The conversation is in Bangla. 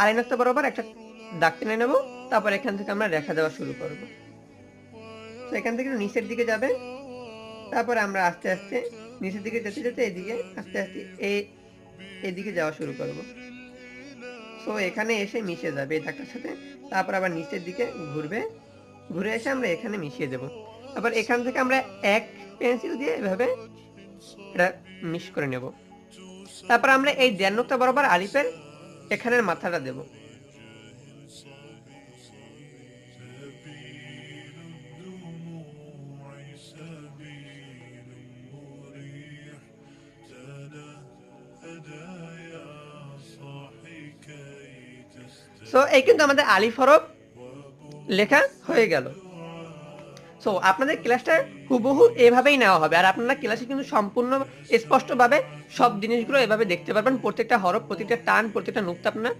আড়াই নক্তা বরাবর একটা দাগ টেনে নেব, তারপর এখান থেকে আমরা রেখা দেওয়া শুরু করব। তো এখান থেকে নিচের দিকে যাবে, তারপরে আমরা আস্তে আস্তে নিচের দিকে যেতে যেতে এদিকে আস্তে আস্তে এদিকে যাওয়া শুরু করব। সো এখানে এসে মিশে যাবে এই দাগটার সাথে, তারপর আবার নিচের দিকে ঘুরবে, ঘুরে এসে আমরা এখানে মিশিয়ে দেব। আবার এখান থেকে আমরা এক পেন্সিল দিয়ে এভাবে এটা মিশ করে নেব। তারপর আমরা এই দেড় নক্তা বরাবর আলিফের এখানের মাথাটা দেব। সো এই কিন্তু আমাদের আলিফ হরফ লেখা হয়ে গেল। সো আপনাদের ক্লাসটা হুবহু এভাবেই নেওয়া হবে, আর আপনারা ক্লাসে কিন্তু সম্পূর্ণ স্পষ্টভাবে সব জিনিসগুলো এভাবে দেখতে পারবেন। প্রত্যেকটা হরফ, প্রত্যেকটা টান, প্রত্যেকটা নুক্তা আপনারা